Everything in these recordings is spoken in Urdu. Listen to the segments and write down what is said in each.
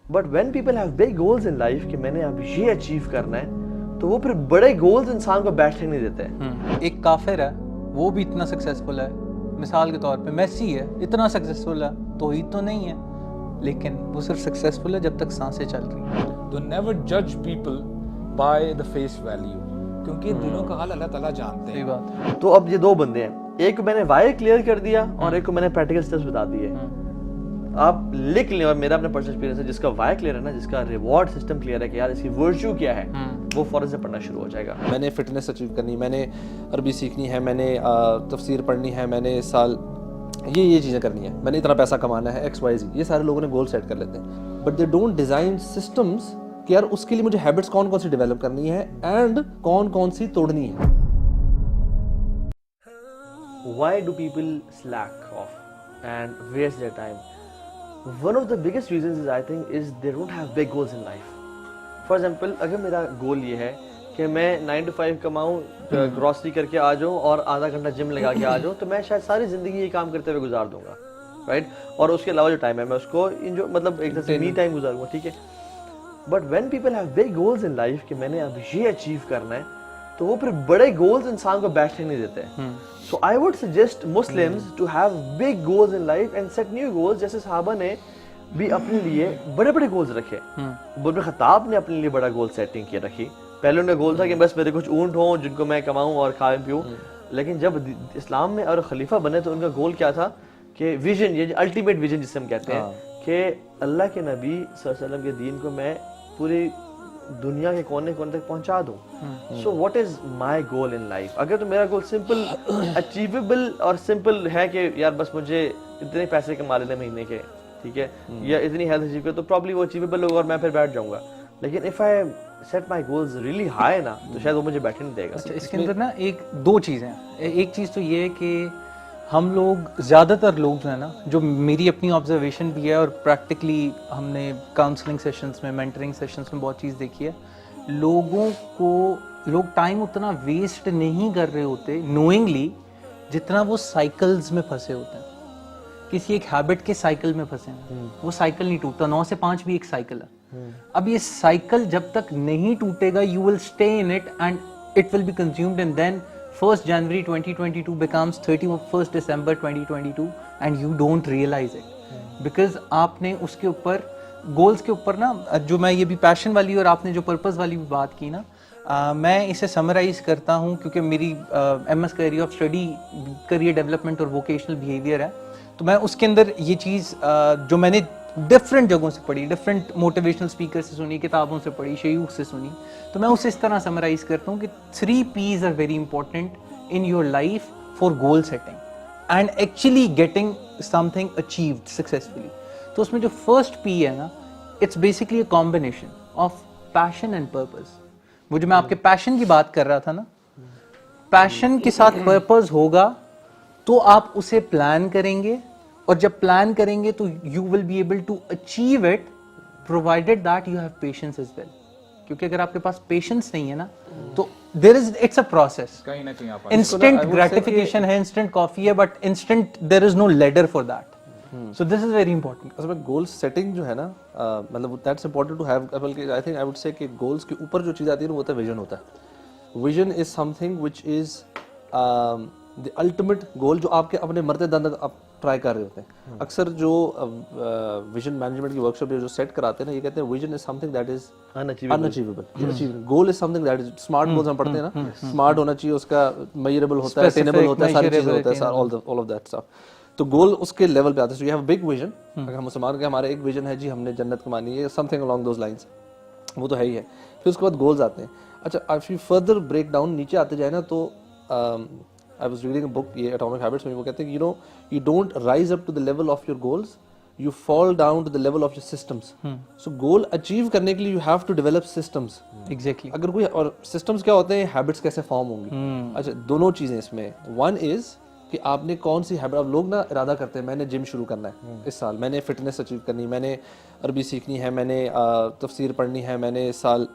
But when people have big goals in life کہ میں نے اب یہ اچیو کرنا ہے, تو وہ پھر بڑے گولز انسان کو بیٹھنے نہیں دیتے. ایک کافر ہے وہ بھی اتنا سکسیزفل ہے, مثال کے طور پہ میسی ہے اتنا سکسیزفل ہے, توحید تو نہیں ہے لیکن وہ صرف سکسیزفل ہے جب تک سانسیں چل رہی ہیں. تو نیور جج people by the face value, کیونکہ دلوں کا حال اللہ تعالیٰ جانتے ہیں. بات. تو اب یہ دو بندے ہیں, ایک کو میں نے وائی کلیئر کر دیا اور ایک کو میں نے پریکٹیکل اسٹیپس بتا دیے. آپ لکھ لیں, اور میرا اپنا پرسنل ایکسپیرینس ہے, جس کا وائی کلیئر ہے نا, جس کا ریوارڈ سسٹم کلیئر ہے کہ یار اس کی ورچو کیا ہے, وہ فوراً سے پڑھنا شروع ہو جائے گا. میں نے فٹنس اچیو کرنی, میں نے عربی سیکھنی ہے, میں نے تفسیر پڑھنی ہے, میں نے اس سال یہ چیزیں کرنی ہے, میں نے اتنا پیسہ کمانا ہے, ایکس وائی زی. یہ سارے لوگوں نے گول سیٹ کر لیتے ہیں, but they don't design systems کہ یار اس کے لیے مجھے ہیبٹس کون کون سی ڈیولپ کرنی ہے اینڈ کون کون سی توڑنی ہے. Why do people slack off and waste their time? One of the biggest reasons is, I think, is they don't have big goals in life. For example, اگر میرا گول یہ ہے کہ میں 9 to 5 کماؤں, گروسری کر کے آ جاؤں اور آدھا گھنٹہ جم لگا کے آ جاؤں, تو میں شاید ساری زندگی یہ کام کرتے ہوئے گزار دوں گا, رائٹ. اور اس کے علاوہ جو ٹائم ہے میں اس کو انجوائے, مطلب ایک طرح سے می ٹائم گزاروں گا, ٹھیک ہے. But when people have big goals in life کہ میں نے اب یہ اچیو کرنا ہے, تو وہ پھر بڑے گولز انسان کو بیٹھنے نہیں دیتے. So I would suggest Muslims to have big goals in life and set new goals. جیسے صحابہ نے بھی اپنے لیے بڑے بڑے گولز رکھے. ابن خطاب نے اپنے لیے بڑا گول سیٹنگ کی رکھی. پہلے انہیں گول تھا کہ بس میرے کچھ اونٹ ہوں جن کو میں کماؤں اور کھاؤں پیوں. لیکن جب اسلام میں اور خلیفہ بنے تو ان کا گول کیا تھا کہ ویژن, یہ الٹیمیٹ ویژن جسے ہم کہتے ہیں, کہ اللہ کے نبی صلی اللہ علیہ وسلم کے دین کو میں پوری دنیا کے کونے کونے تک پہنچا دوں. So what is my goal in life? اگر تو میرا گول سمپل اچیویبل اور سمپل ہے کہ یار بس مجھے اتنے پیسے کما لینے مہینے کے, ٹھیک ہے, یا اتنی ہیلتھ اچیو کر, تو پرابلی وہ اچیویبل ہوگا اور میں پھر بیٹھ جاؤں گا. لیکن if I set my goals really high نا, تو شاید وہ مجھے بیٹھنے نہیں دے گا. اچھا, اس کے اندر نا دو چیزیں ہیں. ایک چیز تو یہ ہے کہ ہم لوگ, زیادہ تر لوگ جو ہے نا, جو میری اپنی آبزرویشن بھی ہے اور پریکٹیکلی ہم نے کاؤنسلنگ سیشنز میں, مینٹرنگ سیشنز میں بہت چیز دیکھی ہے, لوگ ٹائم اتنا ویسٹ نہیں کر رہے ہوتے نوئنگلی جتنا وہ سائیکلز میں پھنسے ہوتے ہیں. کسی ایک ہیبٹ کے سائیکل میں پھنسے ہیں, وہ سائیکل نہیں ٹوٹتا. 9 سے 5 بھی ایک سائیکل ہے. اب یہ سائیکل جب تک نہیں ٹوٹے گا, you will stay in it and it will be consumed, and then 1st January 2022 becomes 31st December 2022 and you don't realize it because آپ نے اس کے اوپر گولز کے اوپر نا, جو میں یہ بھی پیشن والی اور آپ نے جو پرپز والی بھی بات کی نا, میں اسے سمرائز کرتا ہوں کیونکہ میری MS کا area of study career development اور ووکیشنل بیہیویئر ہے. تو میں اس کے اندر یہ چیز جو میں نے ڈفرینٹ جگہوں سے پڑھی, ڈفرینٹ موٹیویشنل اسپیکر سے سنی, کتابوں سے پڑھی, شیوخ سے سنی, تو میں اسے اس طرح سمرائز کرتا ہوں کہ 3 P's are very important in your life for goal setting and actually getting something achieved successfully. تو اس میں جو first P ہے نا, it's basically a combination of passion and purpose. وہ جو میں آپ کے passion کی بات کر رہا تھا نا, passion کے ساتھ purpose ہوگا تو آپ اسے پلان کریں گے, اور جب پلان کریں گے تو you will be able to achieve it provided that you have patience as well. کیونکہ اگر آپ کے پاس پیشنس نہیں ہے نا, تو دیر از, اٹس اے پروسیس. کہیں نہ کہیں آپ انسٹنٹ گریٹیفیکیشن ہے, انسٹنٹ کافی ہے, but instant there is no ladder for that. So this is very important. اصل میں گول سیٹنگ جو ہے نا, مطلب دیٹس امپورٹنٹ ٹو ہیو, بلکہ I think I would say کہ گولس کے اوپر جو چیز آتی ہے وہ ہوتا ہے ویژن. ہوتا ہے vision is some thing which is the ultimate goal, جو آپ کے اپنے مرتے دم تک آپ ٹرائی کر رہے ہوتے ہیں. اکثر جو ویژن مینجمنٹ کی ورکشاپ جو سیٹ کراتے ہیں نا, یہ کہتے ہیں vision is something that is unachievable. Goal is something that is smart. Goals ہم پڑھتے ہیں نا, اسمارٹ ہونا چاہیے, اس کا میجریبل ہوتا ہے, اٹینیبل ہوتا ہے, ساری چیزیں ہوتا ہے, آل آف دیٹ اسٹف. تو گول اس کے لیول پہ آتا ہے. So you have big vision. اگر ہم مسلمان کے ہمارا ایک ویژن ہے جی, ہم نے جنت کمانی ہے, some thing along those lines, وہ تو ہے ہی ہے. پھر اس کے بعد گولز آتے ہیں. اچھا, if you further break down نیچے آتے جائے نا, تو I was reading a book, یہ Atomic Habits میں وہ کہتے ہیں کہ you don't rise up to the level of your goals, you fall down to the level of your systems. So goal achieve کرنے کے لیے you have to develop systems. Exactly. اگر کوئی, اور systems کیا ہوتے ہیں, habits کیسے فارم ہوں گی. اچھا, دونوں چیزیں اس میں. One is کہ آپ نے کون سی ہیبٹ, اب لوگ نا ارادہ کرتے ہیں میں نے جم شروع کرنا ہے اس سال, میں نے فٹنس اچیو کرنی, میں نے عربی سیکھنی ہے, میں نے تفسیر پڑھنی ہے, میں نے اس سال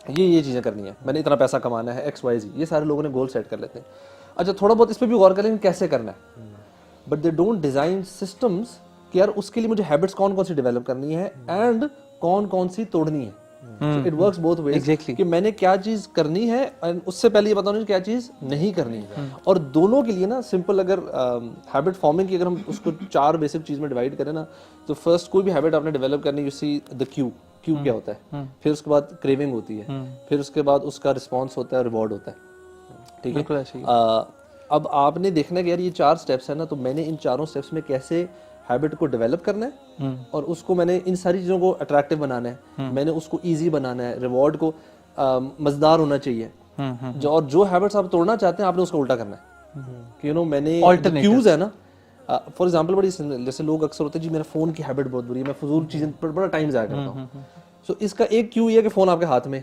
یہ چیزیں کرنی ہے, میں نے اتنا پیسہ کمانا ہے, ایکس وائی زی. یہ سارے لوگوں نے گول سیٹ کر لیتے ہیں. اچھا, تھوڑا بہت اس پہ بھی غور کریں کیسے کرنا ہے, but they don't design systems کہ یار اس کے لیے مجھے ہیبٹس کون کون سی ڈیولپ کرنی ہے اینڈ کون کون سی توڑنی ہے. اٹ ورکس بوتھ ویز کہ میں نے کیا چیز کرنی ہے اور اس سے پہلے یہ بتانا کیا چیز نہیں کرنی ہے. اور دونوں کے لیے نا سمپل اگر ہیبٹ فارمنگ کی اگر ہم اس کو 4 بیسک چیز میں ڈیوائڈ کریں نا, تو فرسٹ کوئی بھی ہیبٹ آپ نے ڈیولپ کرنی, یو سی دا کیو کیا ہوتا ہے, پھر اس کے بعد کریونگ ہوتی ہے, پھر اس کے بعد اس کا رسپانس ہوتا ہے, ریوارڈ ہوتا ہے. ٹھیک ہے, اب آپ نے دیکھنا کہ یار یہ 4 سٹیپس ہیں نا, تو میں نے ان چاروں سٹیپس میں کیسے ہیبٹ کو ڈیولپ کرنا ہے اور اس کو میں نے ان ساری چیزوں کو اٹریکٹیو بنانا ہے, میں نے اس کو ایزی بنانا ہے, ریوارڈ کو مزیدار ہونا چاہیے, اور جو ہیبٹس آپ توڑنا چاہتے ہیں آپ نے اس کو الٹا کرنا ہے. کہ یو نو میں نے کیوز ہے نا, فار ایگزامپل بڑی جیسے لوگ اکثر ہوتے ہیں جی میرا فون کی ہیبٹ بہت بری ہے, میں فضول چیزیں پر بڑا ٹائم ضائع کرتا ہوں. سو اس کا ایک کیو یہ ہے کہ فون آپ کے ہاتھ میں,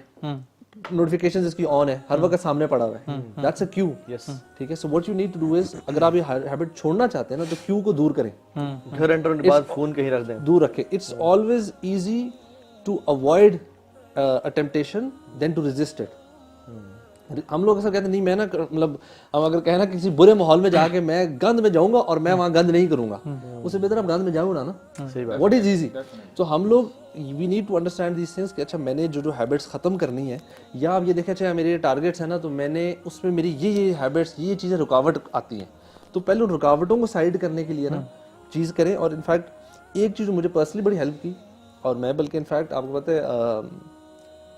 نوٹیفیکیشنز اس کی آن ہے, ہر وقت سامنے پڑا ہوا ہے, دیٹس اے کیو. ٹھیک ہے, so what you need to do is, اگر آپ یہ ہیبٹ چھوڑنا چاہتے ہیں نا تو کیو کو دور کریں, گھر انٹر ہونے کے بعد فون کہیں رکھ دیں, دور رکھیں. It's always easy to avoid a temptation than to resist it. ہم لوگ ایسا کہتے ہیں نہیں میں نا, مطلب ہم اگر کہنا کسی برے ماحول میں جا کے میں گند میں جاؤں گا اور میں وہاں گند نہیں کروں گا, اس سے بہتر آپ گند میں جاؤ نا. What is easy. تو ہم لوگ we need to understand these things کہ اچھا میں نے جو ہیبٹس ختم کرنی ہے, یا آپ یہ دیکھیں اچھا میرے ٹارگیٹس ہیں نا, تو میں نے اس میں میری یہ ہیبٹس یہ چیزیں رکاوٹ آتی ہیں, تو پہلے ان رکاوٹوں کو سائڈ کرنے کے لیے نا چیز کریں. اور انفیکٹ ایک چیز مجھے پرسنلی بڑی ہیلپ کی, اور میں بلکہ انفیکٹ آپ کو پتہ ہے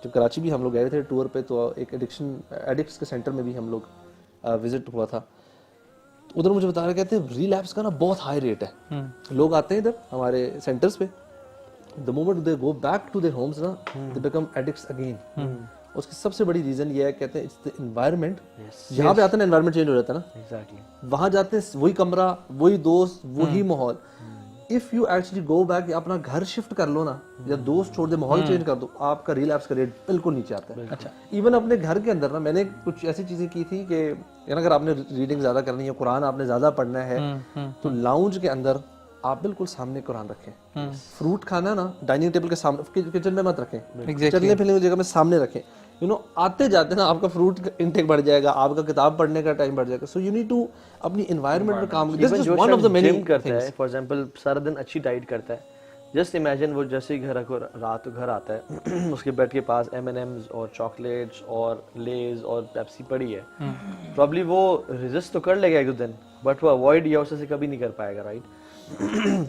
جب کراچی بھی ہم لوگ گئے تھے ٹور پہ, تو ایک ایڈکٹس کے سینٹر میں بھی ہم لوگ وزٹ ہوا تھا. ادھر مجھے بتا رہے کہتے ہیں ریلیپس کا نا بہت ہائی ریٹ ہے. لوگ آتے ہیں ادھر ہمارے سینٹرز پہ, the moment they go back to their homes نا they become addicts again. اس کی سب سے بڑی ریزن یہ ہے, کہتے ہیں it's the environment. یہاں پہ آتے ہیں environment چینج ہو جاتا ہے نا, وہاں جاتے ہیں وہی کمرہ, وہی دوست, وہی ماحول. if you actually go back, اپنا گھر شفٹ کر لو نا, یا دوست چھوڑ دے, ماحول چینج کر دو, آپ کا ریلیپس کا ریٹ بالکل نیچے آتا ہے. اچھا ایون اپنے گھر کے اندر نا میں نے کچھ ایسی چیزیں کی تھی کہ اگر آپ نے ریڈنگ زیادہ کرنی ہے, قرآن آپ نے زیادہ پڑھنا ہے, تو لاؤنج کے اندر آپ بالکل سامنے قرآن رکھیں. فروٹ کھانا نا ڈائننگ ٹیبل کے سامنے, کچن میں مت رکھیں, چلنے پھرنے کی جگہ میں سامنے رکھیں. یو نو آتے جاتے نا آپ کا فروٹ انٹیک بڑھ جائے گا, آپ کا کتاب پڑھنے کا ٹائم بڑھ جائے گا. سو یو نیڈ ٹو اپنی انوائرمنٹ میں کام کرنا. This is one of the many کرتا ہے, فار ایگزامپل سارا دن اچھی ڈائٹ کرتا ہے, جسٹ امیجن وہ جیسے ہی رات کو گھر آتا ہے, اس کے بیڈ کے پاس M&M's اور چاکلیٹس اور لیز اور پیپسی پڑی ہے, پرابلی وہ ریزسٹ تو کر لے گا ایک دو دن, بٹ وہ اوائڈ یا اسے کبھی نہیں کر پائے گا, رائٹ.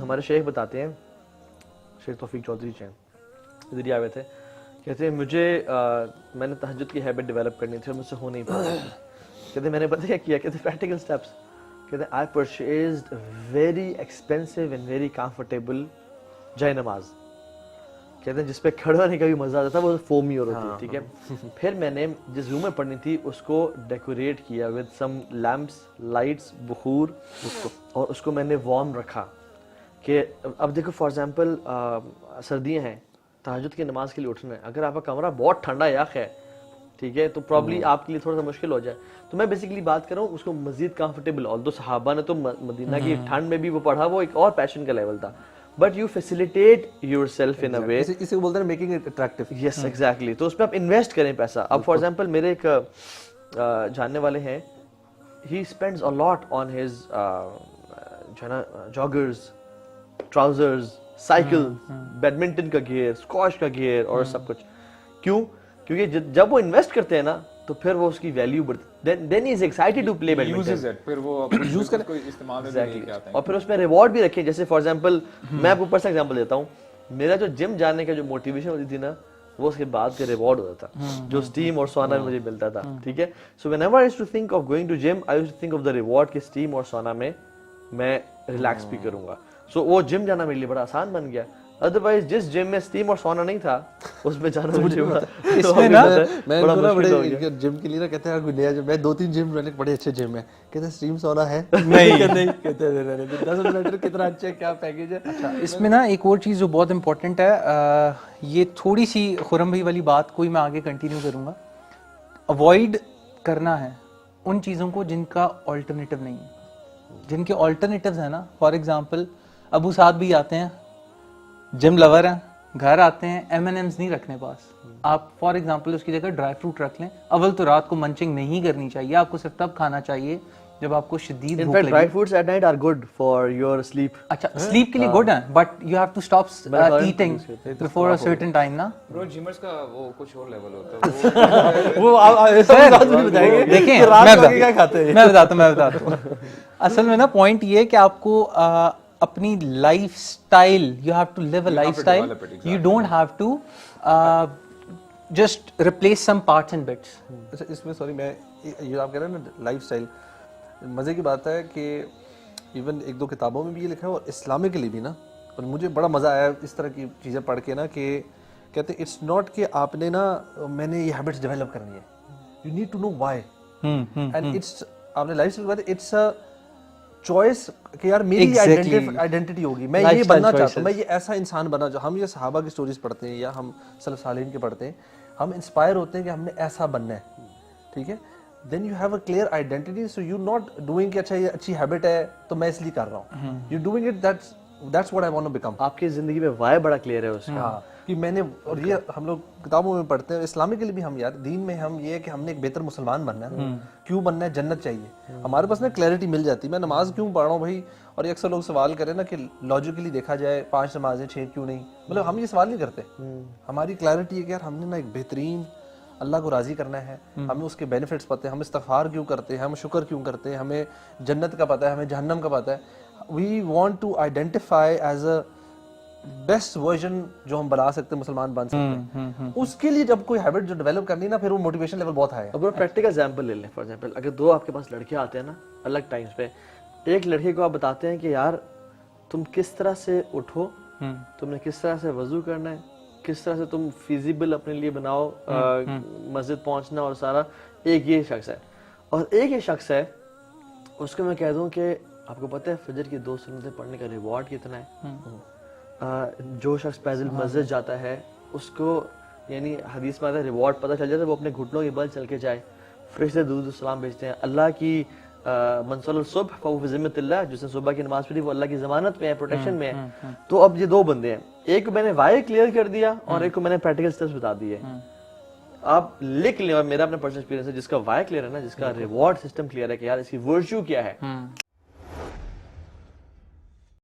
ہمارے شیخ بتاتے ہیں, شیخ توفیق چودھری ہیں, ادھر ہی آئے تھے, کہتے ہیں مجھے میں نے تہجد کی ہیبٹ ڈیولپ کرنی تھی اور مجھ سے ہو نہیں پا رہی تھی. کہتے ہیں میں نے پتہ کیا, کہتے ہیں پریکٹیکل اسٹیپس, کہتے ہیں I purchased very expensive and very comfortable جائے نماز, کہتے ہیں جس پہ کھڑا ہونے کا بھی مزہ آتا تھا, وہ فومی اور ہوتی. ٹھیک ہے, پھر میں نے جس روم میں پڑھنی تھی اس کو ڈیکوریٹ کیا ود سم لیمپس, لائٹس, بخور, اور اس کو میں نے وارم رکھا. کہ اب دیکھو فار ایگزامپل سردیاں ہیں, تہجد کی نماز کے لیے اٹھنا ہے, اگر آپ کا کمرہ بہت ٹھنڈا یخ ہے, ٹھیک ہے, تو پرابلی آپ کے لیے تھوڑا سا مشکل ہو جائے. تو میں بیسیکلی بات کر رہا ہوں اس کو مزید کمفرٹیبل, اور دو صحابہ نے تو مدینہ کی ٹھنڈ میں بھی وہ پڑھا, وہ ایک اور پیشن کا لیول تھا, but you facilitate yourself in a way, اسے بولتے ہیں making it attractive. Yes exactly. تو اس پہ آپ انویسٹ کریں پیسہ. اب فار ایگزامپل میرے ایک جاننے والے ہیں, ہی spends a lot on his جو ہے نا جاگرز, ٹراؤزرز, سائیکل, بیڈمنٹن کا گیئر, اسکواش کا گیئر اور سب کچھ. کیوں؟ کیونکہ جب وہ انویسٹ کرتے ہیں نا تو پھر وہ اس کی ویلیو بڑھتی, دین ہی از ایکسائٹیڈ ٹو پلے بیڈمنٹن, پھر وہ یوز کرنے کو استعمال میں لے کے آتے ہیں. اور پھر اس میں ریوارڈ بھی رکھیں. جیسے فار ایگزامپل میں آپ کو پرسنل ایگزامپل دیتا ہوں, میرا جو جم جانے کا جو موٹیویشن ہوتی تھی نا, وہ اس کے بعد کا ریوارڈ ہوتا تھا جو اسٹیم اور سونا میں مجھے ملتا تھا. ٹھیک ہے, so whenever I used to think of going to gym, I used to think of the reward کہ اسٹیم اور سونا میں میں ریلیکس بھی کروں گا. سو وہ جم جانا میرے لیے بڑا آسان بن گیا. ادروائز جس جم میں اسٹیم اور سونا نہیں تھا اس میں جانا مجھے اس میں نا میں بڑے جم کے لیے نا کہتے ہیں کوئی نیا جم, میں 2-3 جم میں نے بڑے اچھے جم ہیں, کہتے ہیں اسٹیم سونا ہے نہیں, کہتے ہیں doesn't matter کتنا اچھا ہے, کیا پیکیج ہے. اچھا اس میں نا ایک اور چیز جو بہت امپورٹنٹ ہے, یہ تھوڑی سی خرم بھائی والی بات کوئی میں آگے کنٹینیو کروں گا. اوائڈ کرنا ہے ان چیزوں کو جن کا آلٹرنیٹیو نہیں ہے, جن کے آلٹرنیٹیوز ہیں نا. فار ایگزامپل ابو سعد بھی آتے ہیں, جم لور ہیں, گھر آتے ہیں, M&M's نہیں رکھنے پاس, آپ فار ایگزامپل اس کی جگہ ڈرائی فروٹ رکھ لیں. اول تو رات کو منچنگ نہیں کرنی چاہیے, آپ کو صرف تب کھانا چاہیے جب آپ کو شدید In بھوک fact, لگے. dried foods at night are good for your sleep. اچھا سلیپ کے لیے گڈ ہے but you have to stop eating before a certain time نا. برو جیمرز کا وہ کچھ اور لیول ہوتا ہے وہ آپ نہیں بتائیں گے دیکھیں کہ رات کو کیا کھاتے ہیں. میں بتاتا ہوں اصل میں نا پوائنٹ یہ ہے کہ آپ کو اپنی lifestyle you have to live a lifestyle, you don't have to just replace some parts and bits. اچھا اس میں سوری میں یہ آپ کہہ رہے ہیں نا لائف اسٹائل, مزے کی بات ہے کہ ایون ایک دو کتابوں میں بھی یہ لکھا ہے اور اسلامکلی بھی نا, اور مجھے بڑا مزہ آیا اس طرح کی چیزیں پڑھ کے نا کہ کہتے ہیں اٹس ناٹ کہ آپ نے نا میں نے یہ ہیبٹس ڈیولپ کرنی ہے, you need to know why and it's آپ نے لائف اسٹائل بات اٹس اے چوائس کہ یار میری آئیڈینٹی ہوگی, میں یہ بننا چاہتا ہوں, میں یہ ایسا انسان بننا چاہتا ہوں. ہم یہ صحابہ کی سٹوریز پڑھتے ہیں یا ہم سلف صالحین کے پڑھتے ہیں, ہم انسپائر ہوتے ہیں کہ ہم نے ایسا بننا ہے, ٹھیک ہے. then you have a clear identity, so you're not doing کہ اچھا یہ اچھی ہیبٹ ہے تو میں اس لیے کر رہا ہوں, you're doing it that's what I want to become. آپ کی زندگی میں why بڑا کلیئر ہے اس کا. ہاں کہ میں نے, اور یہ ہم لوگ کتابوں میں پڑھتے ہیں, اسلامک کے لیے بھی ہم یار دین میں ہم یہ ہے کہ ہم نے ایک بہتر مسلمان بننا ہے. کیوں بننا ہے؟ جنت چاہیے. ہمارے پاس نا کلیئرٹی مل جاتی ہے. میں نماز کیوں پڑھ رہا ہوں بھائی, اور اکثر لوگ سوال کریں نا کہ لاجیکلی دیکھا جائے 5 نمازیں 6 کیوں نہیں, مطلب ہم یہ سوال نہیں کرتے. ہماری کلیئرٹی ہے کہ یار ہم نے نا ایک بہترین اللہ کو راضی کرنا ہے, ہمیں اس کے بینیفٹس پتہ ہیں, ہم استغفار کیوں کرتے ہیں, ہم شکر کیوں کرتے ہیں, ہمیں جنت کا پتہ ہے, ہمیں جہنم کا پتہ ہے. We want to identify as a best version جو ہم بنا سکتے ہیں, مسلمان بن سکتے ہیں. اس کے لیے جب کوئی ہیبٹ جو ڈیولپ کرنی نا, پھر وہ موٹیویشن لیول بہت ہائی ہے. اب پریکٹیکل ایگزامپل لے لیں. فار ایگزامپل اگر 2 آپ کے پاس لڑکے آتے ہیں نا الگ ٹائمس پہ, ایک لڑکے کو آپ بتاتے ہیں کہ یار تم کس طرح سے اٹھو, تم نے کس طرح سے وضو کرنا ہے, کس طرح سے تم فیزیبل اپنے لیے بناؤ مسجد پہنچنا اور سارا, ایک یہ شخص ہے. اور ایک یہ شخص ہے اس کو میں کہہ دوں کہ آپ کو پتہ ہے فجر کی 2 سنتیں پڑھنے کا ریوارڈ کتنا ہے. جو شخص پیدل مسجد جاتا ہے اس کو یعنی حدیث میں آتا ہے ریوارڈ پتہ چل جاتا ہے, وہ اپنے گھٹنوں کے بل چل کے جائے, فرشتے درود و سلام بھیجتے ہیں. اللہ کی من صلی الصبح فهو فی ذمۃ اللہ, جس نے صبح کی نماز پڑھی وہ اللہ کی ضمانت میں ہے, پروٹیکشن میں ہے. تو اب یہ 2 بندے ہیں, ایک کو میں نے وائی کلیئر کر دیا اور ایک کو میں نے پریکٹیکل اسٹیپس بتا دیے. آپ لکھ لیں, اور میرا اپنا پرسنل ایکسپیرینس ہے, جس کا وائی کلیئر ہے نا, جس کا ریوارڈ سسٹم کلیئر ہے کہ یار اس کی ورچو کیا ہے,